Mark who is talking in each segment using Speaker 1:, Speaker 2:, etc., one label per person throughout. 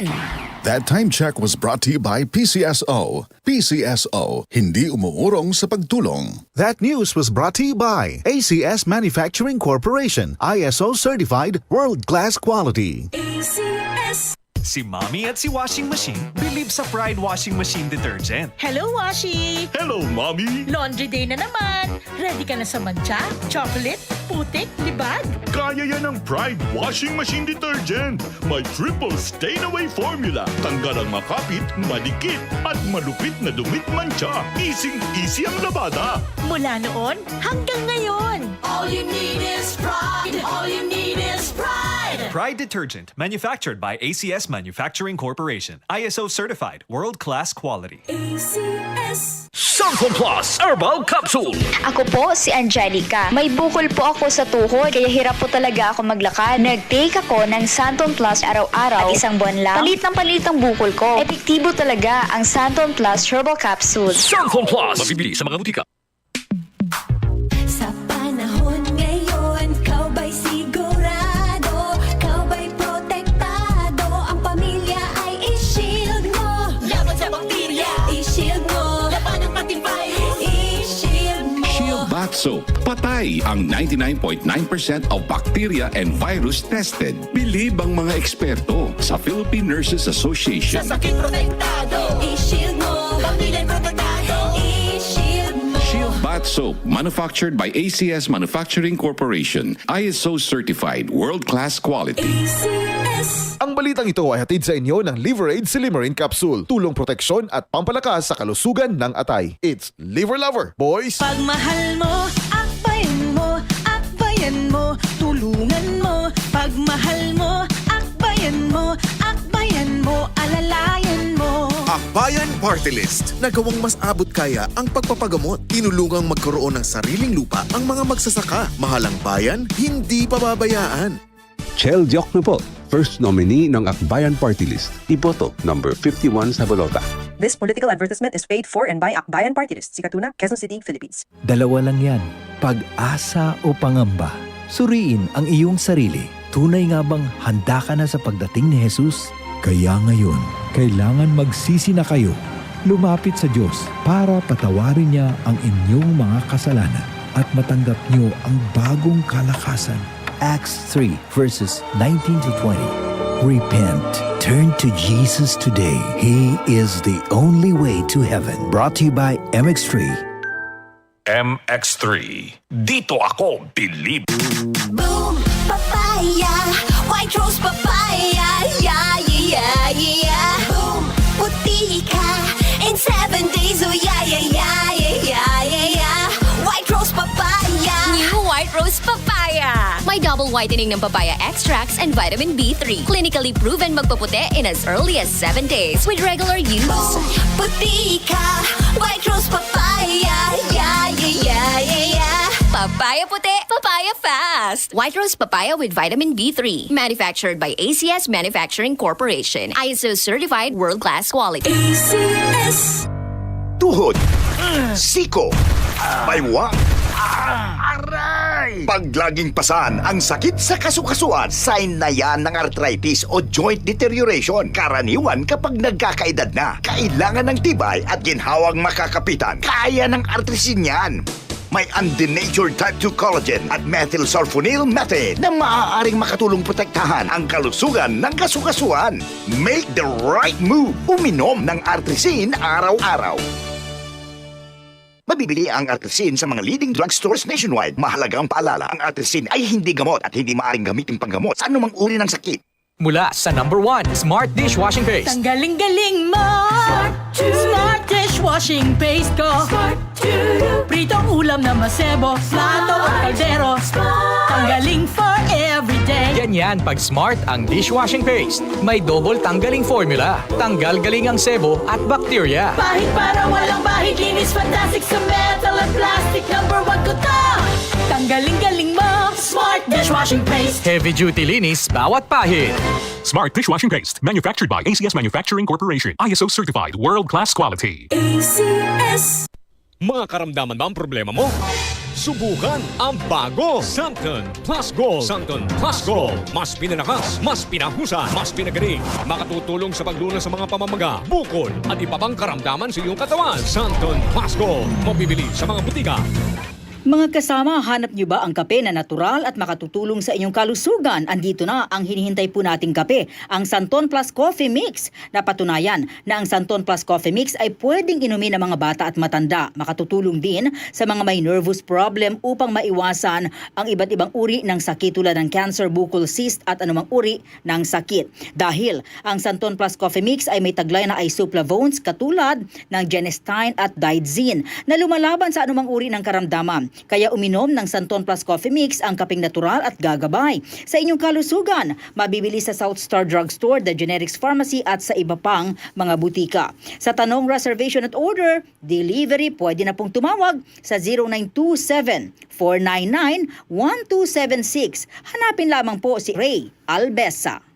Speaker 1: detergent.
Speaker 2: That time check was brought to you by PCSO. PCSO, hindi umuurong sa pagtulong.
Speaker 3: That news was brought to you by ACS Manufacturing Corporation, ISO certified world-class quality.
Speaker 1: ACS.
Speaker 4: Si Mommy at si Washing Machine believe sa Pride Washing Machine Detergent.
Speaker 5: Hello, Washi!
Speaker 4: Hello, Mommy!
Speaker 5: Laundry day na naman! Ready ka na sa mancha, chocolate, putik, libag?
Speaker 6: Kaya yan ang Pride Washing Machine Detergent. May triple stain-away formula. Tanggal ang makapit, madikit, at malupit na dumit mancha. Easy ang labada.
Speaker 5: Mula noon hanggang ngayon.
Speaker 1: All you need is pride. All you need is pride.
Speaker 4: Pride Detergent, manufactured by ACS Manufacturing Corporation. ISO certified, world-class quality.
Speaker 1: ACS.
Speaker 7: Santon Plus Herbal Capsule.
Speaker 8: Ako po si Angelica. May bukol po ako sa tuhod kaya hirap po talaga ako maglakad. Nag-take ako ng Santon Plus araw-araw at isang buwan lang. Palit ang bukol ko. Epektibo talaga ang Santon Plus Herbal Capsule.
Speaker 7: Santon Plus. Mabibili sa mga butika.
Speaker 1: Sa panahon ngayon, kau ba'y sigurado? Kau ba'y protektado? Ang pamilya ay i-shield mo. Laban sa bakterya, i-shield mo. Laban ng matibay, i-shield mo.
Speaker 9: Shield Bath Soap. Patay ang 99.9% of bacteria and virus tested. Bilib ang mga eksperto sa Philippine Nurses Association.
Speaker 1: Sa sakit protektado, i-shield mo. Pamilya protektado, i-shield mo.
Speaker 9: Shield Bath Soap, manufactured by ACS Manufacturing Corporation. ISO certified, world-class quality.
Speaker 1: ACS.
Speaker 3: Ang balitang ito ay hatid sa inyo ng Liveraid Silimarin Capsule. Tulong proteksyon at pampalakas sa kalusugan ng atay. It's Liver Lover, boys!
Speaker 5: Pagmahal mo, akbayan mo, akbayan mo, tulungan mo. Pagmahal mo, akbayan mo, akbayan mo, alalayan mo.
Speaker 10: Akbayan Party List. Nagawang mas abot kaya ang pagpapagamot. Tinulungang magkaroon ng sariling lupa ang mga magsasaka. Mahalang bayan, hindi pababayaan.
Speaker 11: Chel Diokno po, first nominee ng Akbayan Party List. Iboto, number 51 sa bolota.
Speaker 12: This political advertisement is paid for and by Akbayan Party List, Sikatuna, Quezon City, Philippines.
Speaker 13: Dalawa lang yan, pag-asa o pangamba. Suriin ang iyong sarili. Tunay nga bang handa ka na sa pagdating ni Jesus? Kaya ngayon, kailangan magsisi na kayo. Lumapit sa Diyos para patawarin niya ang inyong mga kasalanan at matanggap niyo ang bagong kalakasan. Acts 3 verses 19 to 20. Repent. Turn to Jesus today. He is the only way to heaven. Brought to you by MX3.
Speaker 7: MX3. Dito ako bilib.
Speaker 1: Boom, papaya, white rose papaya, yeah, yeah, yeah. Boom, puti ka in 7 days, oh yeah, yeah, yeah, yeah, yeah, yeah. White rose papaya.
Speaker 14: New White Rose Papaya. May double whitening ng papaya extracts and vitamin B3. Clinically proven magpaputi in as early as 7 days with regular use.
Speaker 1: Boom, puti ka, white rose papaya, yeah, yeah, yeah, yeah, yeah.
Speaker 14: Papaya puti, papaya fast. White Rose Papaya with vitamin B3. Manufactured by ACS Manufacturing Corporation. ISO certified world-class quality.
Speaker 1: ACS.
Speaker 15: Tuhod, siko, baywa, aray! Pag laging pasan ang sakit sa kasukasuan, sign na yan ng arthritis o joint deterioration. Karaniwan kapag nagkakaedad na, kailangan ng tibay at ginhawang makakapitan. Kaya ng artrisin yan. May undenatured type 2 collagen at methylsulfonyl methane na maaaring makatulong protektahan ang kalusugan ng kasukasuan. Make the right move. Uminom ng artrisin araw-araw. Mabibili ang artrisin sa mga leading drugstores nationwide. Mahalagang paalala, ang artrisin ay hindi gamot at hindi maaaring gamitin panggamot sa anumang uri ng sakit.
Speaker 4: Mula sa number 1, Smart Dishwashing Paste.
Speaker 5: Tanggaling-galing mo! Smart dishwashing paste ko! Pritong ulam na masebo, plato at kaldero. Tanggaling for everyday.
Speaker 4: Ganyan pag Smart ang dishwashing paste. May double tanggaling formula. Tanggal galing ang sebo at bakterya.
Speaker 5: Bahid para walang bahid, linis fantastic sa metal at plastic. Number 1 ko to! Tanggaling-galing mo! Smart dishwashing paste.
Speaker 4: Heavy duty linis bawat pahid.
Speaker 6: Smart Dishwashing Paste, manufactured by ACS Manufacturing Corporation. ISO certified, world-class quality.
Speaker 1: ACS.
Speaker 7: Mga karamdaman ba ang problema mo?
Speaker 16: Subukan ang bago Santon Plus Gold. Santon Plus Gold. Mas pinalakas, mas pinahusay, mas pinagaling. Makatutulong sa paglunas sa mga pamamaga, bukol at iba pang karamdaman sa iyong katawan. Santon Plus Gold. Mabibili sa mga butika.
Speaker 17: Mga kasama, hanap niyo ba ang kape na natural at makatutulong sa inyong kalusugan? Andito na ang hinihintay po nating kape, ang Santon Plus Coffee Mix. Napatunayan na ang Santon Plus Coffee Mix ay pwedeng inumin ng mga bata at matanda. Makatutulong din sa mga may nervous problem upang maiwasan ang iba't ibang uri ng sakit tulad ng cancer, bukol, cyst at anumang uri ng sakit. Dahil ang Santon Plus Coffee Mix ay may taglay na isoflavones katulad ng genistein at digoxin na lumalaban sa anumang uri ng karamdaman. Kaya uminom ng Santon Plus Coffee Mix ang kapeng natural at gagabay sa inyong kalusugan. Mabibili sa South Star Drugstore, The Generics Pharmacy at sa iba pang mga butika. Sa tanong, reservation at order, delivery, pwede na pong tumawag sa 0927-499-1276. Hanapin lamang po si Ray Albesa.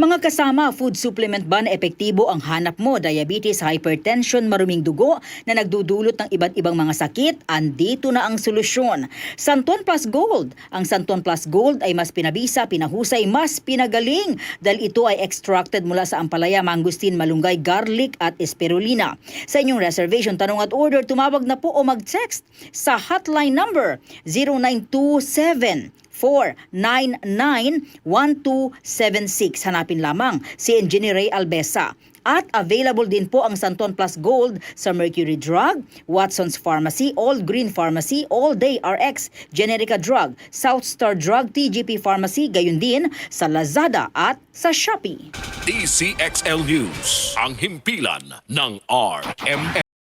Speaker 17: Mga kasama, food supplement ba na epektibo ang hanap mo? Diabetes, hypertension, maruming dugo na nagdudulot ng iba't ibang mga sakit? Andito na ang solusyon. Santon Plus Gold. Ang Santon Plus Gold ay mas pinabisa, pinahusay, mas pinagaling dahil ito ay extracted mula sa ampalaya, mangustin, malunggay, garlic at spirulina. Sa inyong reservation, tanong at order, tumawag na po o mag-text sa hotline number 0927 499-1276. Hanapin lamang si Engineer Ray Albesa. At available din po ang Santon Plus Gold sa Mercury Drug, Watson's Pharmacy, All Green Pharmacy, All Day RX, Generica Drug, South Star Drug, TGP Pharmacy, gayon din sa Lazada at sa Shopee.
Speaker 7: DCXL News, ang himpilan ng RMN.